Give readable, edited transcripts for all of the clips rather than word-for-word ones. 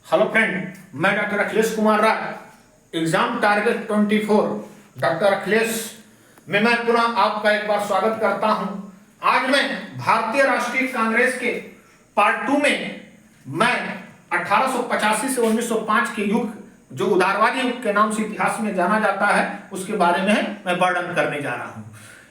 Hello friend, मैं doctor Akhilesh Kumar Rai, exam target 24 doctor Akhilesh में मैं पुनः आपका एक बार स्वागत करता हूं। आज मैं भारतीय राष्ट्रीय कांग्रेस के पार्ट 2 में मैं 1885 से 1905 के युग, जो उदारवादी युग के नाम से इतिहास में जाना जाता है, उसके बारे में मैं वर्णन करने जा रहा हूं।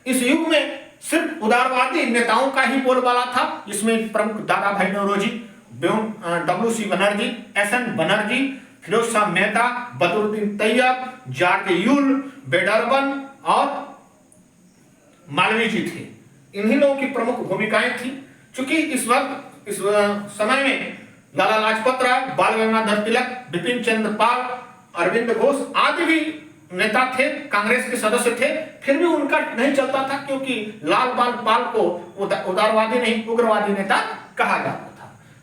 इस युग में सिर्फ उदारवादी नेताओं का ही बोलबाला था, जिसमें प्रमुख Dadabhai Naoroji, WC Banerjee, SN Banerjee, Feroz Shah Mehta, Badruddin Tayyab, George Yule, Wedderburn और मालवीय जी थे। इन्हीं लोगों की प्रमुख भूमिकाएं थी। चूंकि इस समय में लाला लाजपत राय, बाल गंगाधर तिलक, बिपिन चंद्र पाल, अरविंद घोष आदि भी नेता थे, कांग्रेस के सदस्य थे, फिर भी उनका नहीं चलता था, क्योंकि लाल बाल पाल को उदारवादी नहीं उग्रवादी नेता कहा जाता था।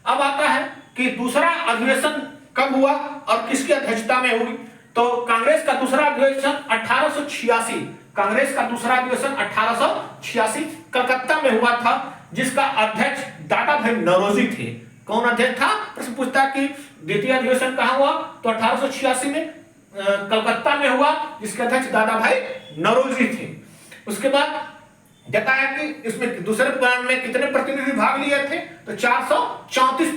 अब आता है कि दूसरा अधिवेशन कब हुआ और किसकी अध्यक्षता में हुई। तो कांग्रेस का दूसरा अधिवेशन 1886, कांग्रेस का दूसरा अधिवेशन 1886 कलकत्ता में हुआ था, जिसका अध्यक्ष दादा भाई नौरोजी थे। कौन अध्यक्ष था? प्रश्न पूछता है कि द्वितीय अधिवेशन कहां हुआ, तो 1886 में कलकत्ता में हुआ, जिसके अध्यक्ष दादा भाई नौरोजी थे। उसके बाद कहता है कि इसमें दूसरे में कितने प्रतिनिधि भाग लिए थे, तो 434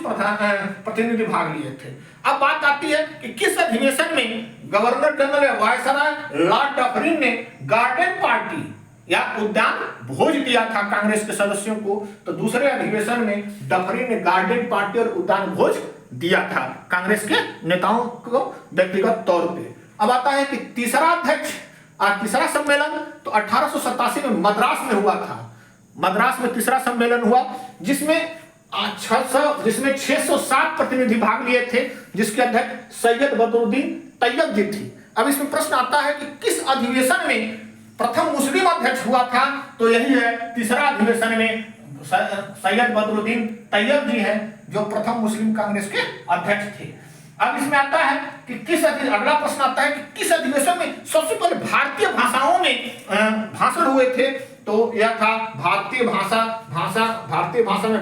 प्रतिनिधि भाग लिए थे। अब बात आती है कि किस अधिवेशन में गवर्नर जनरल या वायसराय लॉर्ड डफरिन ने गार्डन पार्टी या उद्यान भोज दिया था कांग्रेस के सदस्यों को। तो दूसरे अधिवेशन में डफरिन ने गार्डन पार्टी और उद्यान भोज दिया था कांग्रेस के नेताओं को व्यक्तिगत तौर पे। अब आता है कि तीसरा सम्मेलन तो 1887 में मद्रास में हुआ था। मद्रास में तीसरा सम्मेलन हुआ, जिसमें 607 प्रतिनिधि भाग लिए थे, जिसके अध्यक्ष सैयद बदरुद्दीन तैयब जी थी। अब इसमें प्रश्न आता है कि किस अधिवेशन में प्रथम मुस्लिम अध्यक्ष हुआ था, तो यही है तीसरा अधिवेशन में सैयद बदरुद्दीन तैयब जी है, जो प्रथम मुस्लिम कांग्रेस के अध्यक्ष थे। अब इसमें आता है कि अगला प्रश्न आता है कि किस अधिवेशन में सबसे पहले भारतीय भाषाओं में भाषण हुए थे, तो यह था भारतीय भाषा में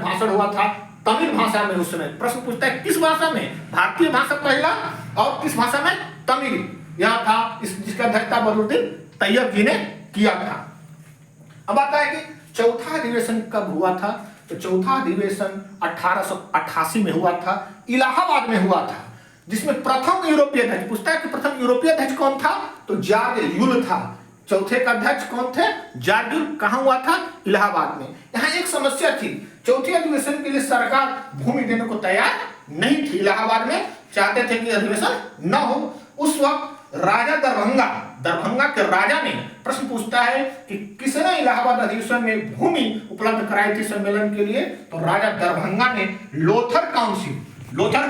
भाषण हुआ था तमिल भाषा में। उस समय प्रश्न पूछता है किस भाषा में, भारतीय भाषा पहला और किस भाषा में, तमिल। यह था जिसका अध्यक्षता बदरुद्दीन तैयब जी ने किया था। अब आता है कि चौथा अधिवेशन कब हुआ था, तो चौथा अधिवेशन 1888 में हुआ था, इलाहाबाद में हुआ था, जिसमें प्रथम यूरोपीय अध्यक्ष पूछता है कि प्रथम यूरोपीय अध्यक्ष कौन था, तो जॉर्ज यूल था। चौथे का अध्यक्ष कौन थे? George Yule. कहां हुआ था? इलाहाबाद में। यहां एक समस्या थी, चौथे अधिवेशन के लिए सरकार भूमि देने को तैयार नहीं थी। इलाहाबाद में चाहते थे कि अधिवेशन न हो। उस वक्त राजा दरभंगा के राजा ने प्रश्न पूछता है कि किसने इलाहाबाद अधिवेशन में भूमि उपलब्ध कराई थी सम्मेलन के लिए, तो राजा दरभंगा ने लोथर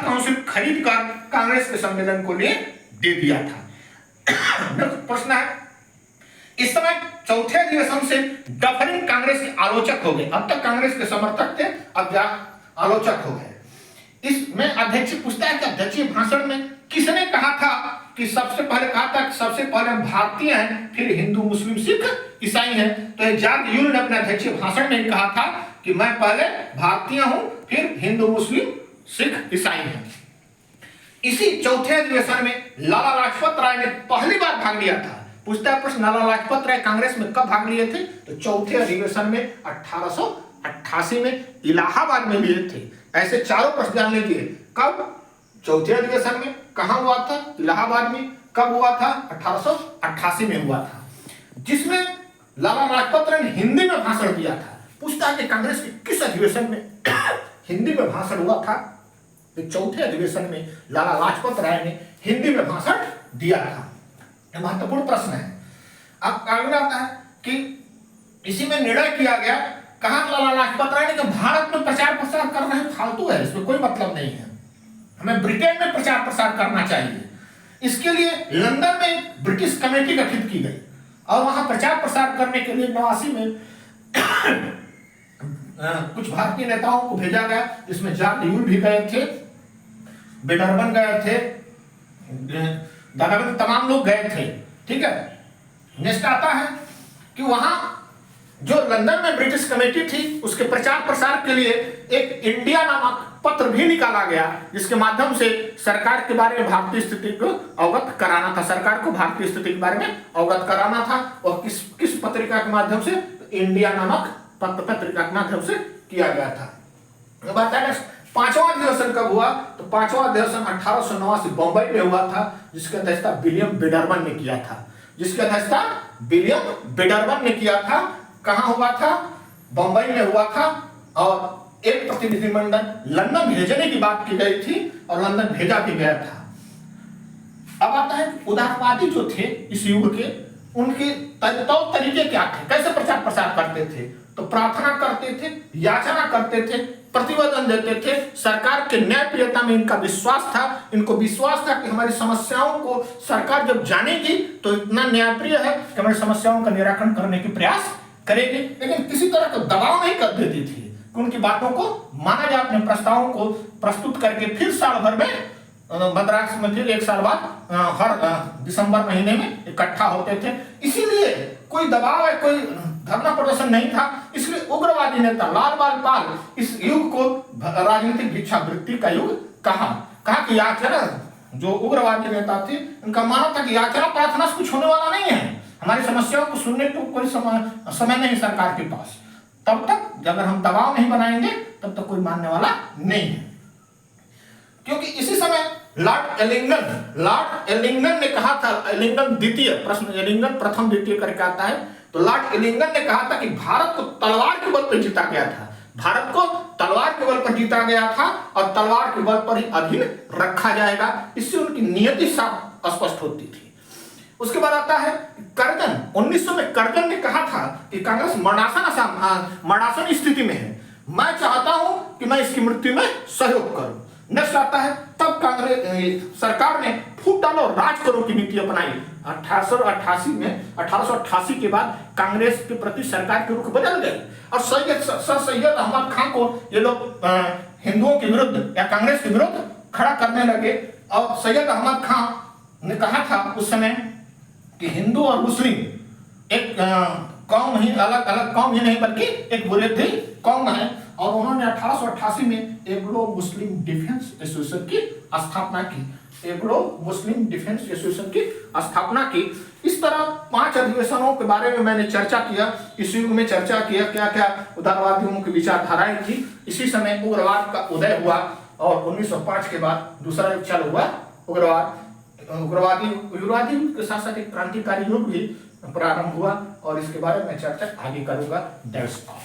काउंसिल खरीद कर कांग्रेस के सम्मेलन को लिए दे दिया था। प्रश्न है, इस समय चौथे अधिवेशन से डफरिन कांग्रेस के आलोचक हो गए। अब तक कांग्रेस के समर्थक थे, अब आलोचक हो गए। इसमें अध्यक्ष पूछता है कि अध्यक्षीय भाषण में किसने कहा था कि सबसे पहले हम भारतीय हैं, फिर हिंदू मुस्लिम सिख ईसाई हैं। तो जॉर्ज यूल ने अपने अध्यक्षीय भाषण में कहा था कि मैं पहले भारतीय हूं, फिर हिंदू मुस्लिम सिख ईसाई हैं। इसी चौथे अधिवेशन में लाला लाजपत राय ने पहली बार भाग लिया था। पूछता है प्रश्न, लाला लाजपत राय कांग्रेस में कब भाग लिए थे, तो चौथे अधिवेशन में 1888 में इलाहाबाद में लिए थे। ऐसे चारों प्रश्न जान लीजिए, कब? चौथे अधिवेशन में। कहां हुआ था? इलाहाबाद में। कब हुआ था? 1888 में हुआ था, जिसमें लाला लाजपत राय ने हिंदी में भाषण दिया था। पूछता है कि कांग्रेस के किस अधिवेशन में हिंदी में भाषण हुआ था, तो चौथे अधिवेशन में लाला लाजपत राय ने हिंदी में भाषण दिया था। यह महत्वपूर्ण प्रश्न है। अब अगला आता है कि इसी में निर्णय किया गया, कहा लाला लाजपत राय ने कि भारत में प्रचार प्रसार कर रहे हैं फालतू है, इसमें कोई मतलब नहीं है, हमें ब्रिटेन में प्रचार प्रसार करना चाहिए। इसके लिए लंदन में ब्रिटिश कमेटी गठित की गई और वहां प्रचार प्रसार करने के लिए 89 में कुछ भारतीय नेताओं को भेजा गया, जिसमें जॉर्ज यूल भी गए थे, बेडरबन गए थे, तमाम लोग गए थे। ठीक है। नेक्स्ट आता है कि वहां जो लंदन में ब्रिटिश कमेटी थी उसके प्रचार प्रसार के लिए एक इंडिया नामक पत्र भी निकाला गया, जिसके माध्यम से सरकार के बारे में भारतीय स्थिति को अवगत कराना था। सरकार को भारतीय स्थिति के बारे में अवगत कराना था। और किस पत्रिका के माध्यम से? इंडिया नामक पत्रिका के माध्यम से किया गया था। बताया पांचवा अधिवेशन कब हुआ? तो पांचवा अधिवेशन 1889 बंबई में हुआ था, जिसकी अध्यक्षता विलियम बेडरमन ने किया था। जिसकी अध्यक्षता विलियम बेडरमन ने किया था। कहां हुआ था? बंबई में हुआ था। और एक प्रतिनिधिमंडल लंदन भेजने की बात की गई थी और लंदन भेजा भी गया था। अब आता है उदारवादी जो थे इस युग के, उनके तरीके क्या थे, कैसे प्रचार प्रसार करते थे? तो प्रार्थना करते थे, याचना करते थे, प्रतिवेदन देते थे। सरकार के न्यायप्रियता में इनका विश्वास था। इनको विश्वास था कि हमारी समस्याओं को सरकार जब जानेगी तो इतना न्यायप्रिय है कि हमारी समस्याओं का निराकरण करने की प्रयास करेगी। लेकिन किसी तरह का दबाव नहीं कर देती थी कि उनकी बातों को माना जाए। अपने प्रस्तावों को प्रस्तुत करके फिर साल भर में मद्रास में फिर एक साल बाद हर दिसंबर महीने में इकट्ठा होते थे। इसीलिए कोई दबाव है, कोई धरना प्रदर्शन नहीं था। इसलिए उग्रवादी नेता लाल बाल इस युग को राजनीतिक भिक्षावृत्ति का युग कहा कि याचना, जो उग्रवादी नेता थे उनका मानना था कि याचना प्रार्थना से कुछ होने वाला नहीं है। हमारी समस्याओं को सुनने को कोई समय नहीं सरकार के पास। तब तक अगर हम दबाव नहीं बनाएंगे तब तक कोई मानने वाला नहीं है। क्योंकि इसी समय लॉर्ड एलिंगटन ने कहा था, एलिंगटन द्वितीय, प्रश्न एलिंगटन प्रथम द्वितीय करके आता है, तो लॉर्ड एलिंगटन ने कहा था कि भारत को तलवार के बल पर जीता गया था। भारत को तलवार के बल पर जीता गया था और तलवार के बल पर ही अधीन रखा जाएगा। इससे उनकी नियति साफ स्पष्ट होती थी। उसके बाद आता है कर्जन। 1900 में कर्जन ने कहा था कि कांग्रेस मरणासन स्थिति में है, मैं चाहता हूं कि मैं इसकी मृत्यु में सहयोग करूं। नेक्स्ट आता है तब कांग्रेस सरकार ने फूट डालो राज करो की नीति अपनाई। 1888 के बाद कांग्रेस के प्रति सरकार के रुख बदल गए और सैयद अहमद खान को ये लोग हिंदुओं के विरुद्ध या कांग्रेस के विरुद्ध खड़ा करने लगे। और सैयद अहमद खान ने कहा था उस समय कि हिंदू और मुस्लिम एक कौम ही, अलग अलग कौम ही नहीं बल्कि एक बुनियादी कौम है। और उन्होंने 1888 में एंग्लो मुस्लिम डिफेंस एसोसिएशन की स्थापना की। एंग्लो मुस्लिम डिफेंस एसोसिएशन की स्थापना की। इस तरह 5 अधिवेशनों के बारे में मैंने चर्चा किया। इस युग में चर्चा किया क्या क्या उदारवादियों की विचारधाराएं थी। इसी समय उग्रवाद का उदय हुआ और 1905 के बाद दूसरा युग चालू हुआ उग्रवादी के साथ साथ एक क्रांतिकारी युग भी प्रारंभ हुआ और इसके बारे में चर्चा आगे करूंगा। That's all.